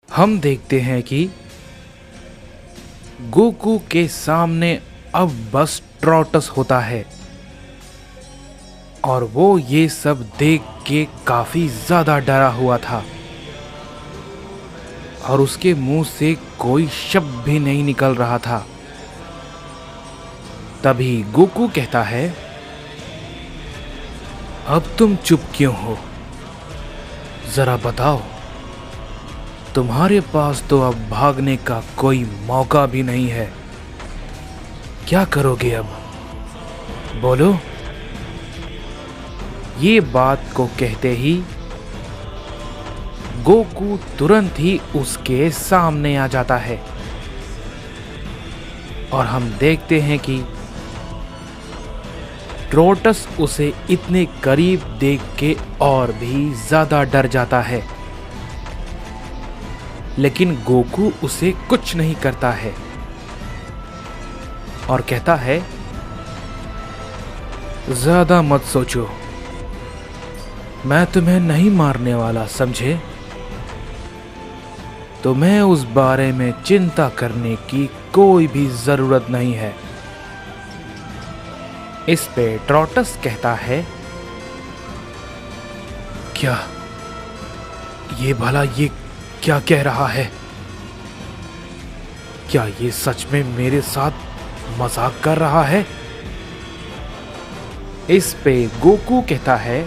हम देखते हैं कि गोकू के सामने अब बस ट्रोटस होता है और वो ये सब देख के काफी ज्यादा डरा हुआ था और उसके मुंह से कोई शब्द भी नहीं निकल रहा था। तभी गोकू कहता है, अब तुम चुप क्यों हो? जरा बताओ, तुम्हारे पास तो अब भागने का कोई मौका भी नहीं है। क्या करोगे अब? बोलो। ये बात को कहते ही गोकू तुरंत ही उसके सामने आ जाता है और हम देखते हैं कि ट्रोटस उसे इतने करीब देख के और भी ज्यादा डर जाता है, लेकिन गोकू उसे कुछ नहीं करता है और कहता है, ज्यादा मत सोचो, मैं तुम्हें नहीं मारने वाला, समझे? तुम्हें उस बारे में चिंता करने की कोई भी जरूरत नहीं है। इस पे ट्रोटस कहता है, क्या ये भला ये क्या कह रहा है? क्या ये सच में मेरे साथ मजाक कर रहा है? इस पे गोकू कहता है,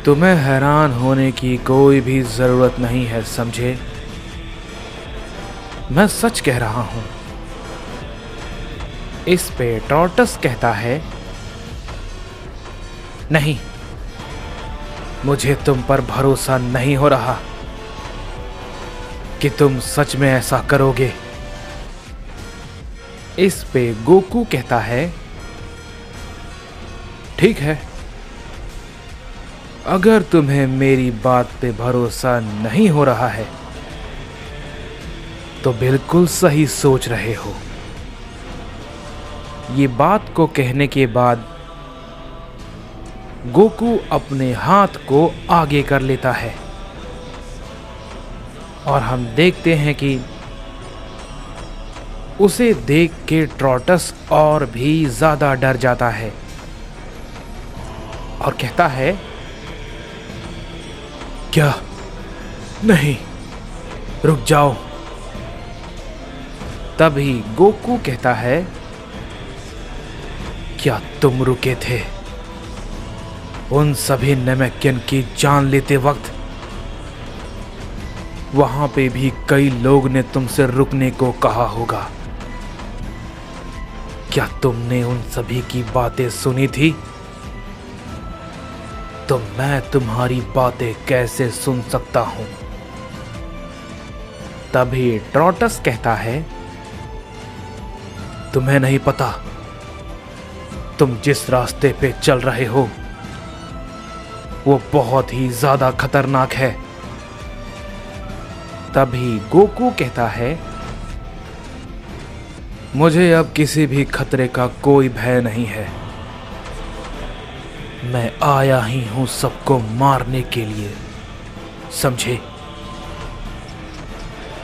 तुम्हें हैरान होने की कोई भी जरूरत नहीं है, समझे? मैं सच कह रहा हूं। इस पे ट्रोटस कहता है, नहीं, मुझे तुम पर भरोसा नहीं हो रहा कि तुम सच में ऐसा करोगे। इस पे गोकू कहता है, ठीक है, अगर तुम्हें मेरी बात पे भरोसा नहीं हो रहा है तो बिल्कुल सही सोच रहे हो। ये बात को कहने के बाद गोकू अपने हाथ को आगे कर लेता है और हम देखते हैं कि उसे देख के ट्रोटस और भी ज्यादा डर जाता है और कहता है, क्या? नहीं, रुक जाओ। तभी गोकू कहता है, क्या तुम रुके थे उन सभी नेमेकियन की जान लेते वक्त? वहां पे भी कई लोग ने तुमसे रुकने को कहा होगा। क्या तुमने उन सभी की बातें सुनी थी? तो मैं तुम्हारी बातें कैसे सुन सकता हूं? तभी ट्रोटस कहता है, तुम्हें नहीं पता, तुम जिस रास्ते पे चल रहे हो वो बहुत ही ज्यादा खतरनाक है। तभी गोकू कहता है, मुझे अब किसी भी खतरे का कोई भय नहीं है। मैं आया ही हूं सबको मारने के लिए, समझे?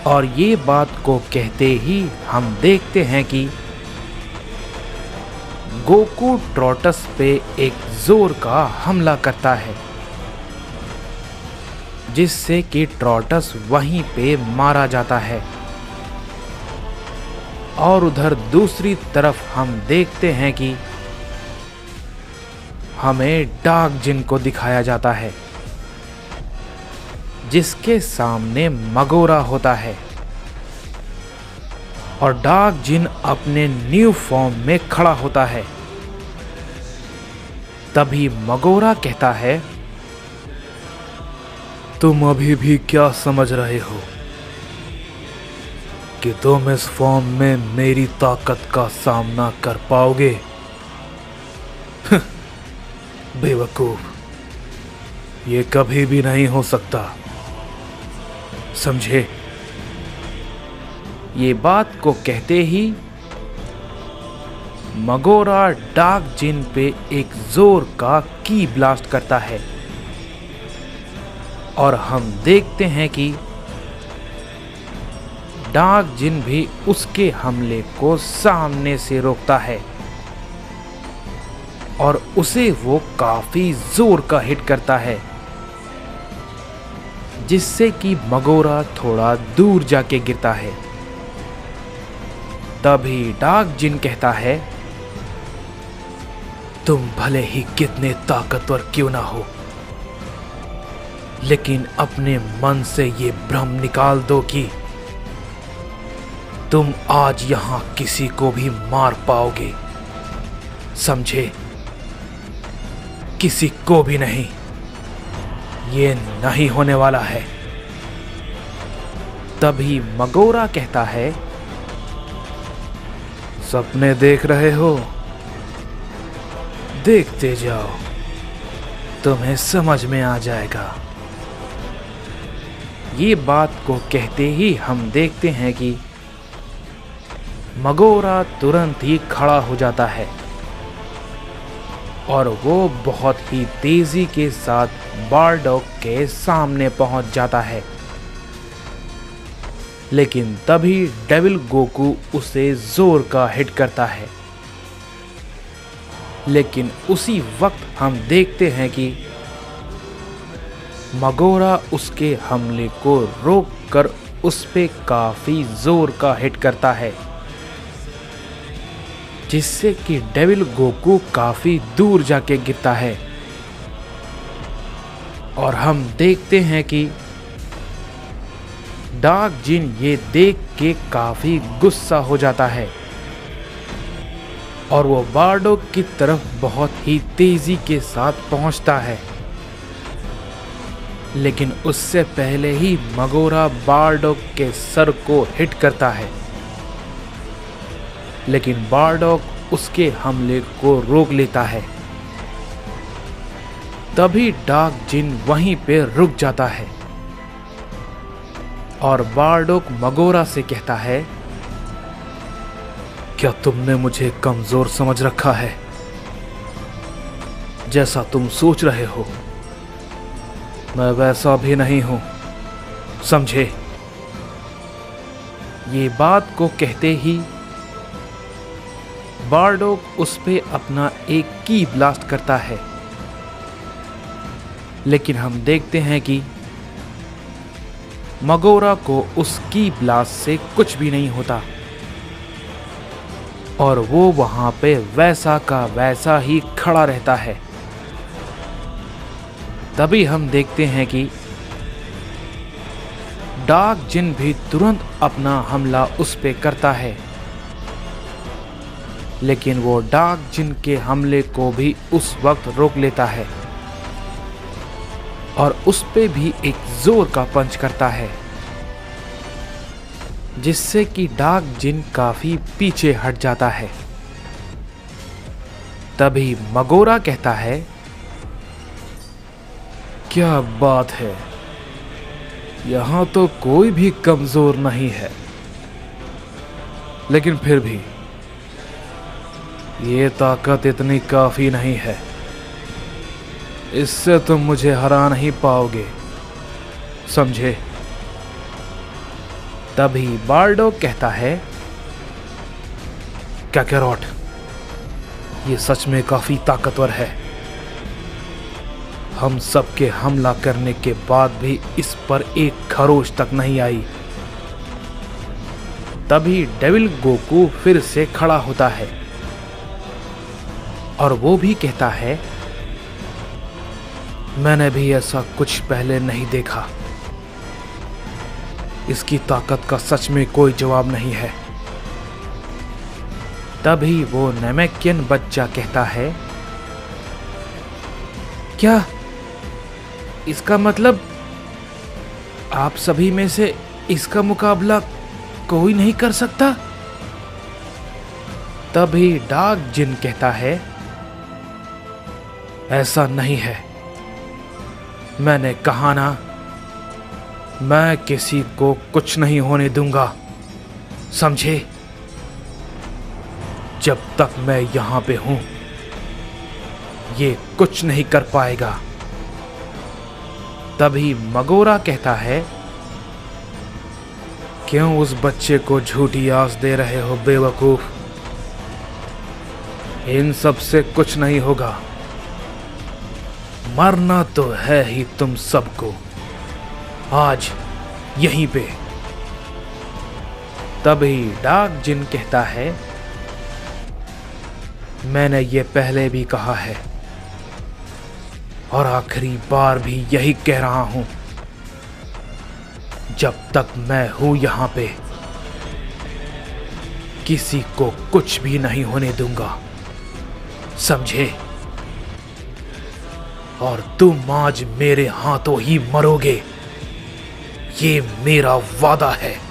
और ये बात को कहते ही हम देखते हैं कि गोकू ट्रोटस पे एक जोर का हमला करता है, जिससे कि ट्रोटस वहीं पे मारा जाता है। और उधर दूसरी तरफ हम देखते हैं कि हमें डार्क जिन को दिखाया जाता है, जिसके सामने मगोरा होता है और डार्क जिन अपने न्यू फॉर्म में खड़ा होता है। तभी मगोरा कहता है, तुम अभी भी क्या समझ रहे हो कि तुम इस फॉर्म में मेरी ताकत का सामना कर पाओगे? बेवकूफ, ये कभी भी नहीं हो सकता, समझे? ये बात को कहते ही मगोरा डार्क जिन पे एक जोर का की ब्लास्ट करता है और हम देखते हैं कि डार्क जिन भी उसके हमले को सामने से रोकता है और उसे वो काफी जोर का हिट करता है, जिससे कि मगोरा थोड़ा दूर जाके गिरता है। तभी डार्क जिन कहता है, तुम भले ही कितने ताकतवर क्यों ना हो, लेकिन अपने मन से ये भ्रम निकाल दो कि तुम आज यहां किसी को भी मार पाओगे, समझे? किसी को भी नहीं। ये नहीं होने वाला है। तभी मगोरा कहता है, सपने देख रहे हो? देखते जाओ, तुम्हें समझ में आ जाएगा। ये बात को कहते ही हम देखते हैं कि मगोरा तुरंत ही खड़ा हो जाता है और वो बहुत ही तेजी के साथ बारडॉग के सामने पहुंच जाता है। लेकिन तभी डेविल गोकू उसे जोर का हिट करता है। लेकिन उसी वक्त हम देखते हैं कि मगोरा उसके हमले को रोककर उस पे काफी जोर का हिट करता है, जिससे कि डेविल गोकू काफी दूर जाके गिरता है। और हम देखते हैं कि डार्क जिन ये देख के काफी गुस्सा हो जाता है और वो बारडॉग की तरफ बहुत ही तेजी के साथ पहुंचता है। लेकिन उससे पहले ही मगोरा बारडॉग के सर को हिट करता है, लेकिन बारडॉग उसके हमले को रोक लेता है। तभी डार्क जिन वहीं पे रुक जाता है और बारडॉग मगोरा से कहता है, क्या तुमने मुझे कमजोर समझ रखा है? जैसा तुम सोच रहे हो, मैं वैसा भी नहीं हूं, समझे? ये बात को कहते ही बारडॉग उस पे अपना एक की ब्लास्ट करता है। लेकिन हम देखते हैं कि मगोरा को उस की ब्लास्ट से कुछ भी नहीं होता और वो वहां पे वैसा का वैसा ही खड़ा रहता है। तभी हम देखते हैं कि डार्क जिन भी तुरंत अपना हमला उस पे करता है, लेकिन वो डार्क जिन के हमले को भी उस वक्त रोक लेता है और उस पे भी एक जोर का पंच करता है, जिससे कि डार्क जिन काफी पीछे हट जाता है। तभी मगोरा कहता है, क्या बात है, यहां तो कोई भी कमजोर नहीं है, लेकिन फिर भी ये ताकत इतनी काफी नहीं है, इससे तुम मुझे हरा नहीं पाओगे, समझे? तभी बारडॉग कहता है, कैकैरॉट, ये सच में काफी ताकतवर है। हम सबके हमला करने के बाद भी इस पर एक खरोच तक नहीं आई। तभी डेविल गोकू फिर से खड़ा होता है और वो भी कहता है, मैंने भी ऐसा कुछ पहले नहीं देखा। इसकी ताकत का सच में कोई जवाब नहीं है। तभी वो नेमेकियन बच्चा कहता है, क्या इसका मतलब आप सभी में से इसका मुकाबला कोई नहीं कर सकता? तभी डार्क जिन कहता है, ऐसा नहीं है। मैंने कहा ना, मैं किसी को कुछ नहीं होने दूंगा, समझे? जब तक मैं यहां पे हूं, ये कुछ नहीं कर पाएगा। तभी मगोरा कहता है, क्यों उस बच्चे को झूठी आस दे रहे हो बेवकूफ? इन सब से कुछ नहीं होगा, मरना तो है ही तुम सबको, आज यहीं पे। तभी डार्क जिन कहता है, मैंने ये पहले भी कहा है और आखिरी बार भी यही कह रहा हूं, जब तक मैं हूं यहां पे किसी को कुछ भी नहीं होने दूंगा, समझे? और तुम आज मेरे हाथों ही मरोगे, ये मेरा वादा है।